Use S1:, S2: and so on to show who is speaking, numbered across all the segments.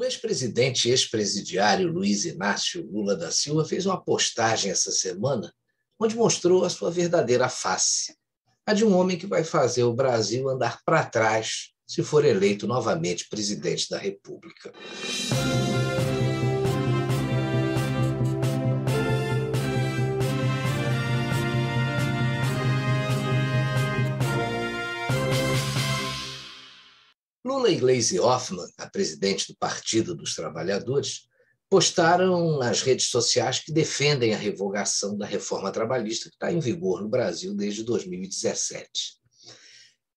S1: O ex-presidente e ex-presidiário Luiz Inácio Lula da Silva fez uma postagem essa semana onde mostrou a sua verdadeira face, a de um homem que vai fazer o Brasil andar para trás se for eleito novamente presidente da República. Lula e Gleisi Hoffmann, a presidente do Partido dos Trabalhadores, postaram nas redes sociais que defendem a revogação da reforma trabalhista que está em vigor no Brasil desde 2017.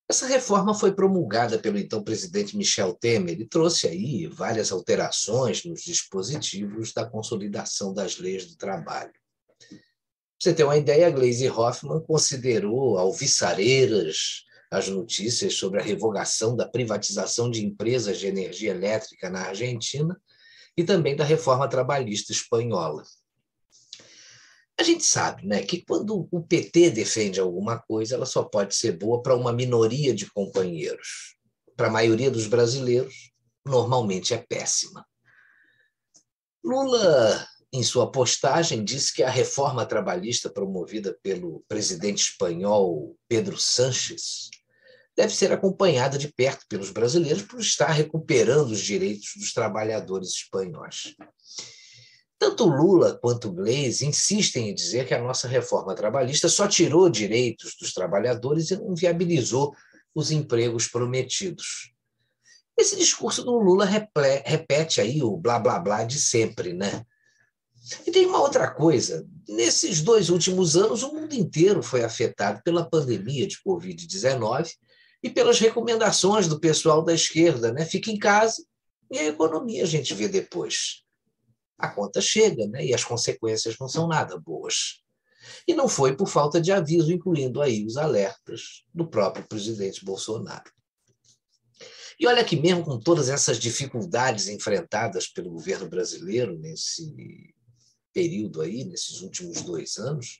S1: Essa reforma foi promulgada pelo então presidente Michel Temer e trouxe aí várias alterações nos dispositivos da consolidação das leis do trabalho. Para você ter uma ideia, a Gleisi Hoffmann considerou alvissareiras as notícias sobre a revogação da privatização de empresas de energia elétrica na Argentina e também da reforma trabalhista espanhola. A gente sabe, né, que quando o PT defende alguma coisa, ela só pode ser boa para uma minoria de companheiros. Para a maioria dos brasileiros, normalmente é péssima. Lula, em sua postagem, disse que a reforma trabalhista promovida pelo presidente espanhol Pedro Sánchez deve ser acompanhada de perto pelos brasileiros por estar recuperando os direitos dos trabalhadores espanhóis. Tanto Lula quanto Gleisi insistem em dizer que a nossa reforma trabalhista só tirou direitos dos trabalhadores e não viabilizou os empregos prometidos. Esse discurso do Lula repete aí o blá blá blá de sempre, né? E tem uma outra coisa, nesses 2 últimos anos o mundo inteiro foi afetado pela pandemia de Covid-19 e pelas recomendações do pessoal da esquerda, né? Fica em casa e a economia a gente vê depois. A conta chega, né? E as consequências não são nada boas. E não foi por falta de aviso, incluindo aí os alertas do próprio presidente Bolsonaro. E olha que mesmo com todas essas dificuldades enfrentadas pelo governo brasileiro nesse período aí, nesses últimos 2 anos,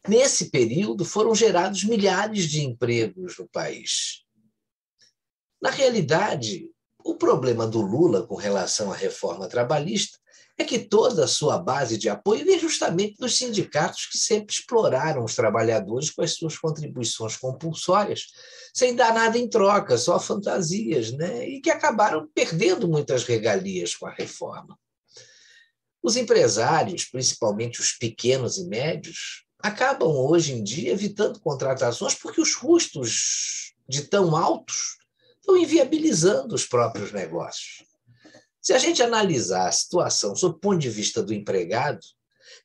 S1: nesse período foram gerados milhares de empregos no país. Na realidade, o problema do Lula com relação à reforma trabalhista é que toda a sua base de apoio vem justamente dos sindicatos que sempre exploraram os trabalhadores com as suas contribuições compulsórias, sem dar nada em troca, só fantasias, né? E que acabaram perdendo muitas regalias com a reforma. Os empresários, principalmente os pequenos e médios, acabam hoje em dia evitando contratações porque os custos de tão altos estão inviabilizando os próprios negócios. Se a gente analisar a situação sob o ponto de vista do empregado,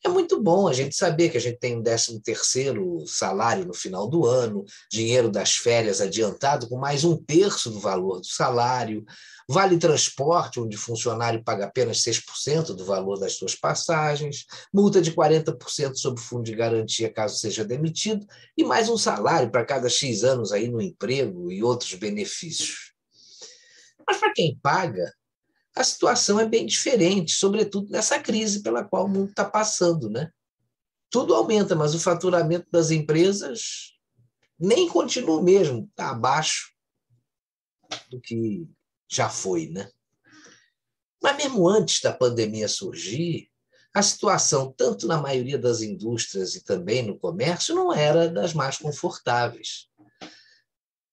S1: é muito bom a gente saber que a gente tem um 13º salário no final do ano, dinheiro das férias adiantado com mais 1/3 do valor do salário, vale transporte, onde o funcionário paga apenas 6% do valor das suas passagens, multa de 40% sobre o fundo de garantia caso seja demitido, e mais um salário para cada X anos aí no emprego e outros benefícios. Mas para quem paga, a situação é bem diferente, sobretudo nessa crise pela qual o mundo está passando, né? Tudo aumenta, mas o faturamento das empresas nem continua o mesmo, está abaixo do que já foi, né? Mas mesmo antes da pandemia surgir, a situação, tanto na maioria das indústrias e também no comércio, não era das mais confortáveis. A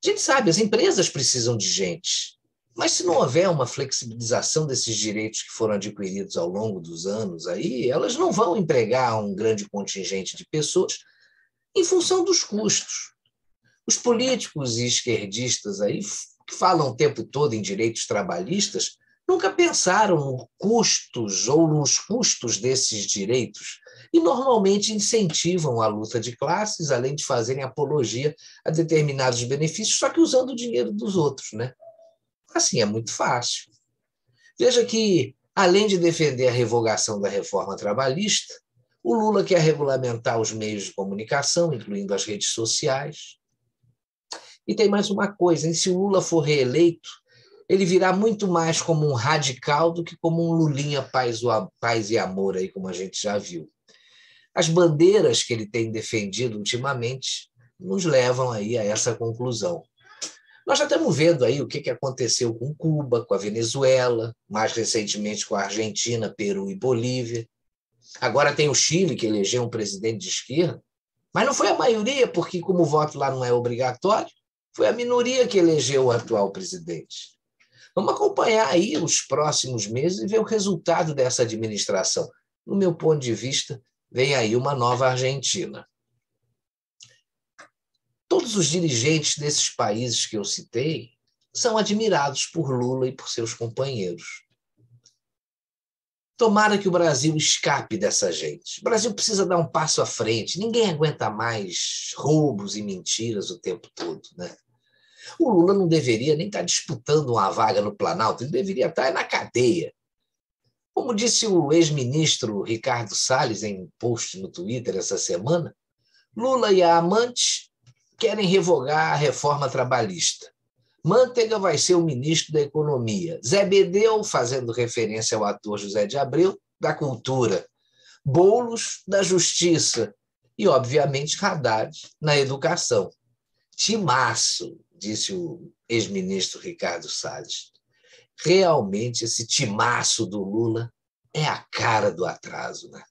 S1: gente sabe, as empresas precisam de gente. Mas se não houver uma flexibilização desses direitos que foram adquiridos ao longo dos anos, aí, elas não vão empregar um grande contingente de pessoas em função dos custos. Os políticos e esquerdistas aí, que falam o tempo todo em direitos trabalhistas, nunca pensaram nos custos desses direitos e normalmente incentivam a luta de classes, além de fazerem apologia a determinados benefícios, só que usando o dinheiro dos outros, né? Assim, é muito fácil. Veja que, além de defender a revogação da reforma trabalhista, o Lula quer regulamentar os meios de comunicação, incluindo as redes sociais. E tem mais uma coisa, se o Lula for reeleito, ele virá muito mais como um radical do que como um Lulinha paz e amor, aí, como a gente já viu. As bandeiras que ele tem defendido ultimamente nos levam aí a essa conclusão. Nós já estamos vendo aí o que aconteceu com Cuba, com a Venezuela, mais recentemente com a Argentina, Peru e Bolívia. Agora tem o Chile, que elegeu um presidente de esquerda, mas não foi a maioria, porque como o voto lá não é obrigatório, foi a minoria que elegeu o atual presidente. Vamos acompanhar aí os próximos meses e ver o resultado dessa administração. No meu ponto de vista, vem aí uma nova Argentina. Todos os dirigentes desses países que eu citei são admirados por Lula e por seus companheiros. Tomara que o Brasil escape dessa gente. O Brasil precisa dar um passo à frente. Ninguém aguenta mais roubos e mentiras o tempo todo, né? O Lula não deveria nem estar disputando uma vaga no Planalto, ele deveria estar na cadeia. Como disse o ex-ministro Ricardo Salles em um post no Twitter essa semana, Lula e a amante querem revogar a reforma trabalhista. Manteiga vai ser o ministro da Economia. Zé Bedeu, fazendo referência ao ator José de Abreu, da Cultura. Boulos, da Justiça. E, obviamente, Haddad, na Educação. Timaço, disse o ex-ministro Ricardo Salles. Realmente, esse timaço do Lula é a cara do atraso, né?